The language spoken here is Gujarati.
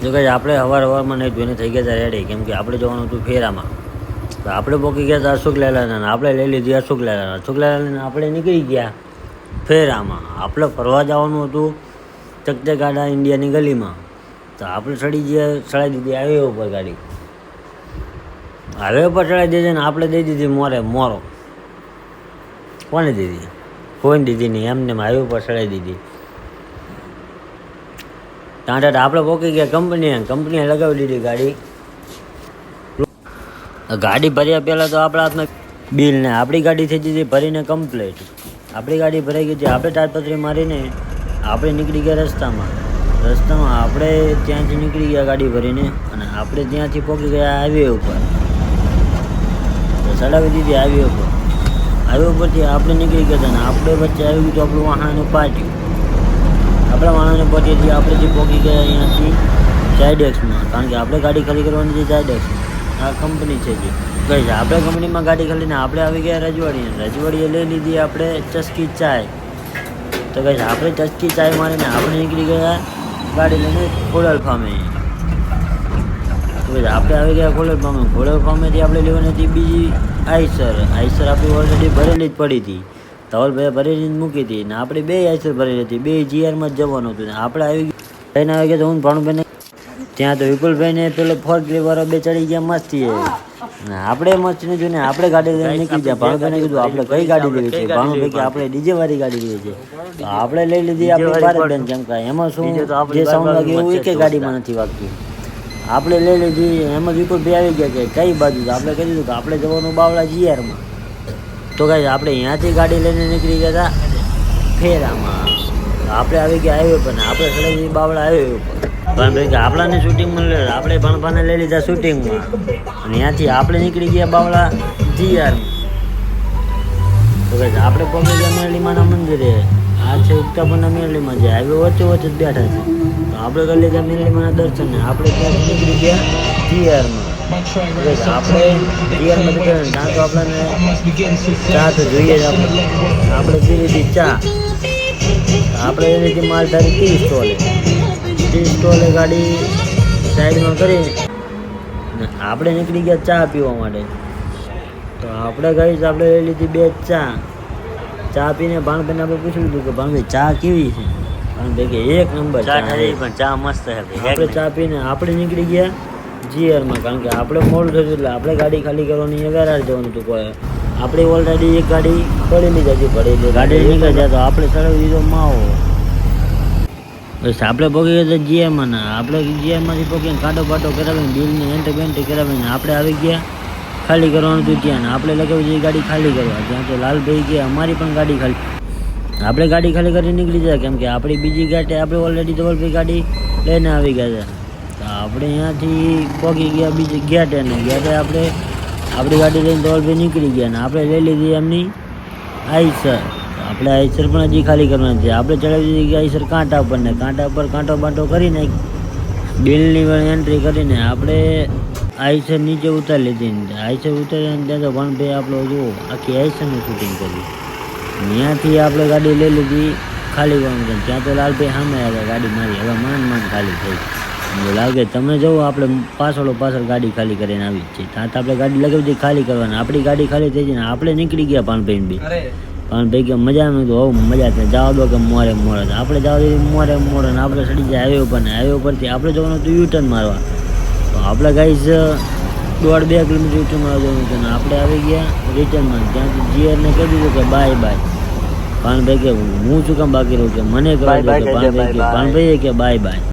જો કે આપણે સવારમાં નહીં ધોઈને થઈ ગયા હતા રેડી, કેમ કે આપણે જવાનું હતું ફેરામાં. તો આપણે પોકી ગયા હતા અશોક લેલાના, આપણે લઈ લીધી અશોક લેલાને આપણે નીકળી ગયા ફેરામાં. આપણે ફરવા જવાનું હતું ચકચકાડા ઇન્ડિયાની ગલીમાં. તો આપણે ચડાવી દીધી હાઈવે ઉપર ગાડી. હાઈવે ઉપર ચડાવી દીધી ને આપણે દઈ દીધી મોરો. કોને દીધી? કોઈ દીધી નહીં, એમને હાઈવે ઉપર ચડાવી દીધી. ત્યાં આપણે પોકી ગયા કંપનીએ લગાવી દીધી ગાડી. ગાડી ભર્યા પહેલાં તો આપણા હાથમાં બિલ ને આપણી ગાડી થઈ દીધી ભરીને કમ્પ્લીટ. આપણી ગાડી ભરાઈ ગઈ હતી. આપણે તાડપત્રી મારીને આપણે નીકળી ગયા રસ્તામાં. આપણે ત્યાંથી નીકળી ગયા ગાડી ભરીને અને આપણે ત્યાંથી પહોંચી ગયા હાઈવે ઉપર. તો ચડાવી દીધી હાઈવે ઉપર. હાઈવે ઉપરથી આપણે નીકળી ગયા હતા ને આપણે વચ્ચે આવી ગયું તો આપણું વાહનનું પાટ્યું. આપણા વાહનને પહોંચીથી આપણે જે પહોંચી ગયા અહીંયાથી ઝાયડેક્સમાં, કારણ કે આપણે ગાડી ખાલી કરવાની છે ઝાયડેક્સમાં. આ કંપની છે જે કઈ છે. આપણે કંપનીમાં ગાડી ખાલીને આપણે આવી ગયા રજવાડીએ લઈ લીધી આપણે ચસ્કી ચાય. તો કઈ આપણે ચસ્કી ચાય મારીને આપણે નીકળી ગયા ગાડી લઈને ખોડલ ફામે. તો કઈ આપણે આવી ગયા ખોડલ ફામેથી આપણે લેવાની હતી બીજી આઈસર આપણી ઓલરેડી ભરેલી જ પડી હતી. ધવલભાઈ ભરેલી જ મૂકી હતી ને આપણે બે આઈસર ભરેલી હતી. બે જીઆરમાં જ જવાનું હતું ને આપણે આવી ગયા તો હું ભાણુભાઈને ત્યાં તો વિપુલભાઈને પેલો 4 વ્હીલર બે ચડી ગયા મસ્તી. આપણે મસ્તીને જોઈને આપણે ગાડી લઈને નીકળી ગયા. ભાણુભાઈને કીધું આપણે કઈ ગાડી લેવી છે? ભાણુભાઈ કે આપણે ડીજે વાળી ગાડી લેવી છે. તો આપણે લઈ લીધી આપણી ભારતબેન, કેમ કે એમાં શું જે સાઉન્ડ વાગે એવું એક ગાડીમાં નથી વાગતું. આપણે લઈ લીધી. એમાં વિપુલભાઈ આવી ગયા કે કઈ બાજુ? તો આપણે કહી દીધું કે આપણે જવાનું બાવળા જીઆરમાં. તો કઈ આપણે અહીંયાથી ગાડી લઈને નીકળી ગયા હતા ફેરામાં. આપણે આવી ગયા હાઈવે પર ને આપણે ચડાવી બાવળા હાઈવે ઉપર. ભાઈ આપણાને શૂટિંગમાં આપણે ભણભાને લઈ લીધા શૂટિંગમાં અને ત્યાંથી આપણે નીકળી ગયા બાવળા જીઆરમાં. તો કઈ આપણે પહોંચી ગયા મેરલીમાના મંદિરે. આ છે ઉત્તાપરના મેરલીમાં જે હાઈવે વચ્ચે જ બેઠા છે. તો આપણે કરી લીધા મેરલીમાના દર્શન ને આપણે ત્યાંથી નીકળી ગયા જીઆરમાં. આપણે જીઆરમાં ત્યાં તો આપણને ચા તો જોઈએ જ. આપણે પી લીધી ચા. આપણે એ રીતે માલધારી ટી સ્ટોલે ગાડી સાઈડમાં કરી આપણે નીકળી ગયા ચા પીવા માટે. તો આપણે ગઈ આપણે લઈ લીધી 2 ચા પીને ભાણભાઈને આપણે પૂછી લીધું કે ભાણભાઈ ચા કેવી છે? ભાણભાઈ કે 1 નંબર ચા, પણ ચા મસ્ત છે. આપણે ચા પીને આપણે નીકળી ગયા જીઆરમાં, કારણ કે આપણે મોડું થયું એટલે આપણે ગાડી ખાલી કરવાની વેરાર જવાનું હતું. કોઈ આપણે ઓલરેડી એક ગાડી પડેલી જ હતી ભરેલી ગાડી નીકળી જાય. તો આપણે ચડાવી દીધો માવો. બસ આપણે પહોંચી ગયા હતા જીઆરમાં. આપણે જીઆરમાંથી પહોંચીને કાંટો બાટો કરાવીને બિલને એન્ટ્રી કરાવીને આપણે આવી ગયા ખાલી કરવાનું હતું ત્યાં. આપણે લગાવી દીધી ગાડી ખાલી કરવા. ત્યાં તો લાલભાઈ ગયા અમારી પણ ગાડી ખાલી. આપણે ગાડી ખાલી કરી નીકળી જાય, કેમ કે આપણી બીજી ગાડી આપણે ઓલરેડી ધવલભાઈ ગાડી લઈને આવી ગયા હતા. તો આપણે અહીંયાથી પહોંચી ગયા બીજી ગેટે આપણે આપણી ગાડી લઈને ધવલભાઈ નીકળી ગયા ને આપણે લઈ લીધી એમની આઈસર. આપણે આઈસર પણ હજી ખાલી કરવાની છે. આપણે ચડાવી દીધી આઈસર કાંટા ઉપર ને કાંટા ઉપર કાંટો બાંટો કરીને બિલની એન્ટ્રી કરીને આપણે આઈસર નીચે ઉતારી લીધી. આઈસર ઉતારીને ત્યાં તો ભાઈ આપણો જુઓ આખી આઈસરનું શૂટિંગ કર્યું. ત્યાંથી આપણે ગાડી લઈ લીધી ખાલી કરવાનું. ત્યાં તો લાલભાઈ સામે આવ્યા ગાડી મારી. હવે માંડ ખાલી થઈ. લાગે તમે જુઓ આપણે પાછળ ગાડી ખાલી કરીને આવી જ છે. ત્યાં તો આપણે ગાડી લગાવી દીધી ખાલી કરવાની. આપણી ગાડી ખાલી થઈ જાય ને આપણે નીકળી ગયા ભાણભાઈ બી. ભાણભાઈ કે મજા મેં તો હોવ મજા થાય જવા દો કે મોરે આપણે જવા દઈએ મોરે ને આપણે ચડી જાય હાઈવે ઉપર ને હાઈવે ઉપરથી આપણે જવાનું હતું યુટર્ન મારવા. તો આપણે ગાઈઝ 1.5-2 કિલોમીટર યુટર્ન મારવા જવાનું હતું ને આપણે આવી ગયા રિટર્નમાં. ત્યાંથી જીઆરને કહી દીધું કે બાય. ભાણભાઈ કે હું શું કામ બાકી રહું કે મને કહી દઉં કે ભાણભાઈએ કે બાય.